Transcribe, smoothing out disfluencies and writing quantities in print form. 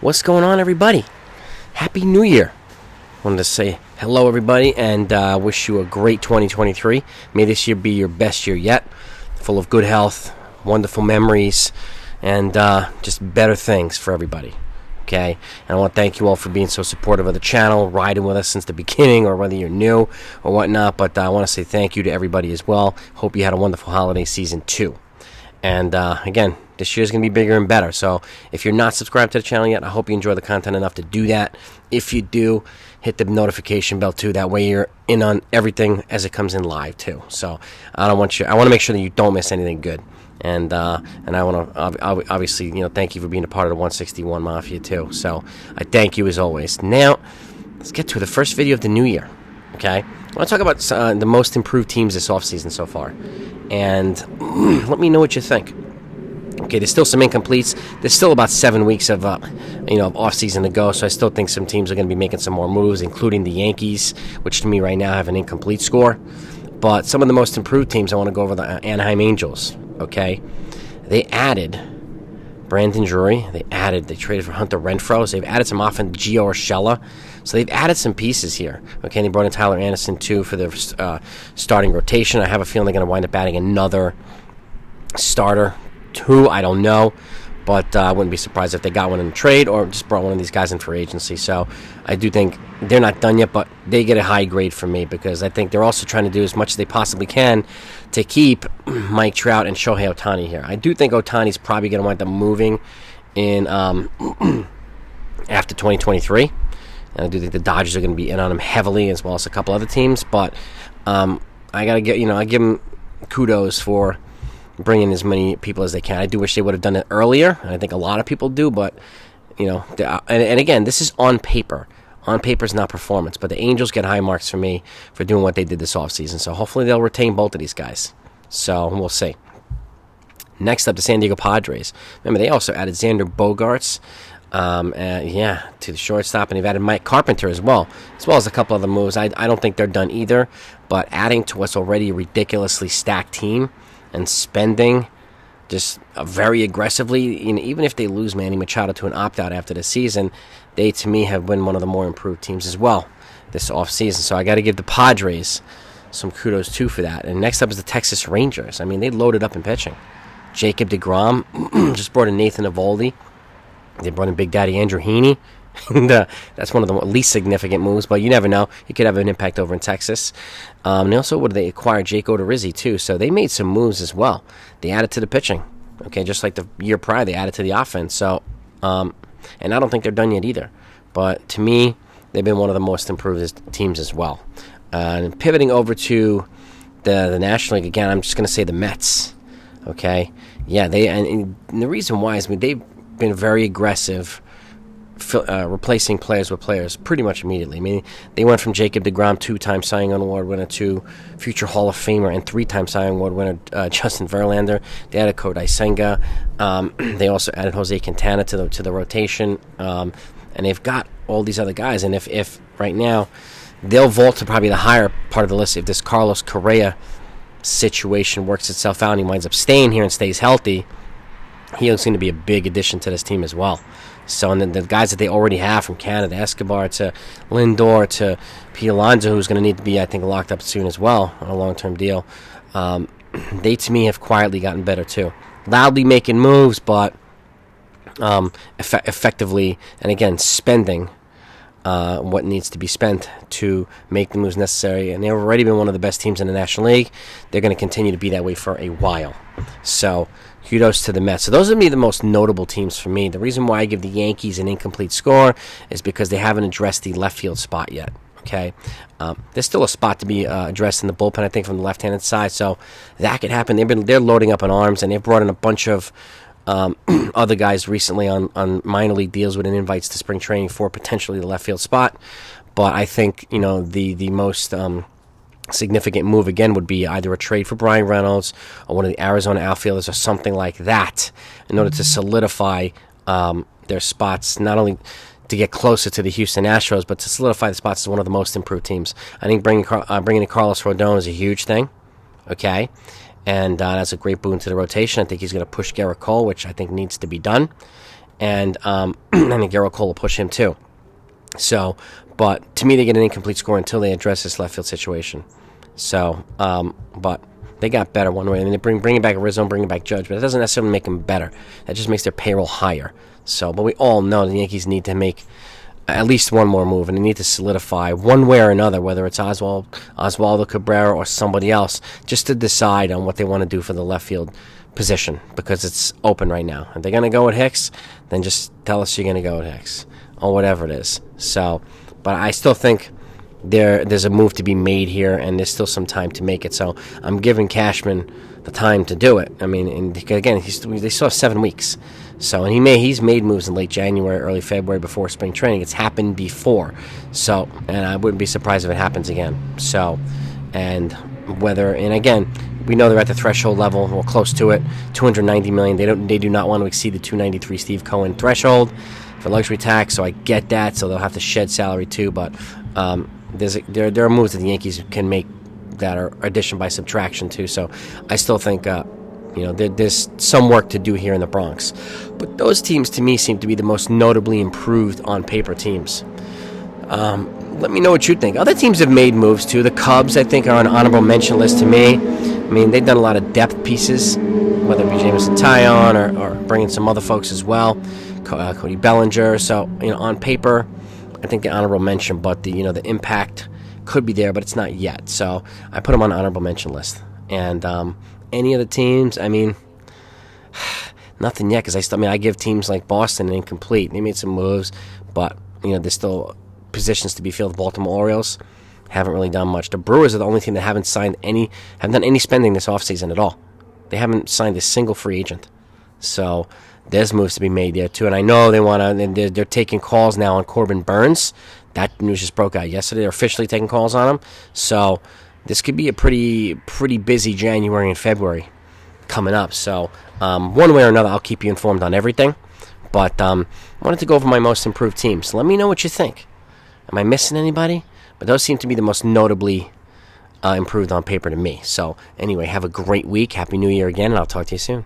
What's going on, everybody? Happy New Year. Wanted to say hello, everybody, and wish you a great 2023. May this year be your best year yet, full of good health, wonderful memories, and just better things for everybody. Okay, and I want to thank you all for being so supportive of the channel, riding with us since the beginning, or whether you're new or whatnot. But I want to say thank you to everybody as well. Hope you had a wonderful holiday season too. And again, this year's going to be bigger and better. So if you're not subscribed to the channel yet, I hope you enjoy the content enough to do that. If you do, hit the notification bell too. That way you're in on everything as it comes in live too. So I want to make sure that you don't miss anything good. And I want to obviously, thank you for being a part of the 161 Mafia too. So I thank you as always. Now, let's get to the first video of the new year. Okay, I want to talk about the most improved teams this offseason so far, and let me know what you think. Okay, there's still some incompletes. There's still about 7 weeks of offseason to go, so I still think some teams are going to be making some more moves, including the Yankees, which to me right now have an incomplete score. But some of the most improved teams, I want to go over the Anaheim Angels. Okay, they added Brandon Drury. They traded for Hunter Renfroe. So they've added some offense, Gio Urshela. So they've added some pieces here. Okay, and they brought in Tyler Anderson too for their starting rotation. I have a feeling they're going to wind up adding another starter. Who, I don't know, but I wouldn't be surprised if they got one in trade or just brought one of these guys in for agency. So I do think they're not done yet, but they get a high grade from me because I think they're also trying to do as much as they possibly can to keep Mike Trout and Shohei Ohtani here. I do think Ohtani's probably going to wind up moving in after 2023. And I do think the Dodgers are going to be in on him heavily, as well as a couple other teams. But I got to I give them kudos for bring in as many people as they can. I do wish they would have done it earlier. I think a lot of people do, but and again, this is on paper. On paper is not performance, but the Angels get high marks for me for doing what they did this offseason. So hopefully they'll retain both of these guys. So we'll see. Next up, the San Diego Padres. Remember, they also added Xander Bogaerts, to the shortstop, and they've added Mike Carpenter as well as a couple other moves. I don't think they're done either, but adding to what's already a ridiculously stacked team and spending just very aggressively, even if they lose Manny Machado to an opt-out after the season, they, to me, have been one of the more improved teams as well this offseason. So I got to give the Padres some kudos, too, for that. And next up is the Texas Rangers. I mean, they loaded up in pitching. Jacob deGrom just brought in Nathan Eovaldi. They brought in Big Daddy Andrew Heaney. And that's one of the least significant moves, but you never know. He could have an impact over in Texas. And also, they acquired Jake Odorizzi, too. So they made some moves as well. They added to the pitching. Okay, just like the year prior, they added to the offense. So, and I don't think they're done yet either. But to me, they've been one of the most improved teams as well. And pivoting over to the National League again, I'm just going to say the Mets. Okay, yeah, and the reason why is they've been very aggressive. Replacing players with players pretty much immediately. I mean, they went from Jacob deGrom, 2-time Cy Young Award winner, to future Hall of Famer and 3-time Cy Young Award winner Justin Verlander. They added Kodai Senga. They also added Jose Quintana to the rotation, and they've got all these other guys. And if right now they'll vault to probably the higher part of the list if this Carlos Correa situation works itself out and he winds up staying here and stays healthy. He'll seem to be a big addition to this team as well. So, and then the guys that they already have from Canada, Escobar to Lindor to Pete Alonso, who's going to need to be, I think, locked up soon as well on a long-term deal, they, to me, have quietly gotten better, too. Loudly making moves, but effectively, and again, spending what needs to be spent to make the moves necessary. And they've already been one of the best teams in the National League. They're going to continue to be that way for a while. So kudos to the Mets. So those would be the most notable teams for me. The reason why I give the Yankees an incomplete score is because they haven't addressed the left field spot yet. Okay, there's still a spot to be addressed in the bullpen, I think, from the left-handed side. So that could happen. They're loading up on arms, and they've brought in a bunch of other guys recently on minor league deals with invites to spring training for potentially the left field spot. But I think the most significant move again would be either a trade for Brian Reynolds or one of the Arizona outfielders or something like that in order to solidify their spots, not only to get closer to the Houston Astros, but to solidify the spots as one of the most improved teams. I think bringing in Carlos Rodon is a huge thing, okay? And that's a great boon to the rotation. I think he's going to push Garrett Cole, which I think needs to be done. and I think Gerald Cole will push him too. So, but to me, they get an incomplete score until they address this left field situation. So, but they got better one way. I mean, they bringing back Rizzo, bringing back Judge, but it doesn't necessarily make them better. That just makes their payroll higher. So, but we all know the Yankees need to make at least one more move, and they need to solidify one way or another, whether it's Oswaldo Cabrera or somebody else, just to decide on what they want to do for the left field position, because it's open right now. If they're going to go with Hicks, then just tell us you're going to go with Hicks, or whatever it is. So, but I still think there's a move to be made here, and there's still some time to make it. So I'm giving Cashman the time to do it. I mean, and again, they still have 7 weeks. So, and he's made moves in late January, early February before spring training. It's happened before. So, and I wouldn't be surprised if it happens again. So, and again, we know they're at the threshold level, or close to it, $290 million. They do not want to exceed the $293 Steve Cohen threshold for luxury tax. So I get that. So they'll have to shed salary too. But there are moves that the Yankees can make that are addition by subtraction too. So I still think there's some work to do here in the Bronx. But those teams to me seem to be the most notably improved on paper teams. Let me know what you think. Other teams have made moves too. The Cubs, I think, are an honorable mention list to me. I mean, they've done a lot of depth pieces, whether it be Jameson Taillon or bringing some other folks as well, Cody Bellinger. So, on paper, I think the honorable mention, but the impact could be there, but it's not yet. So I put them on the honorable mention list. And any of the teams, I mean, nothing yet, because I give teams like Boston an incomplete. They made some moves, but there's still positions to be filled. The Baltimore Orioles haven't really done much. The Brewers are the only team that haven't done any spending this offseason at all. They haven't signed a single free agent. So there's moves to be made there too. And I know they're taking calls now on Corbin Burns. That news just broke out yesterday. They're officially taking calls on him. So this could be a pretty busy January and February coming up. So one way or another, I'll keep you informed on everything. But I wanted to go over my most improved teams. Let me know what you think. Am I missing anybody? But those seem to be the most notably improved on paper to me. So anyway, have a great week. Happy New Year again, and I'll talk to you soon.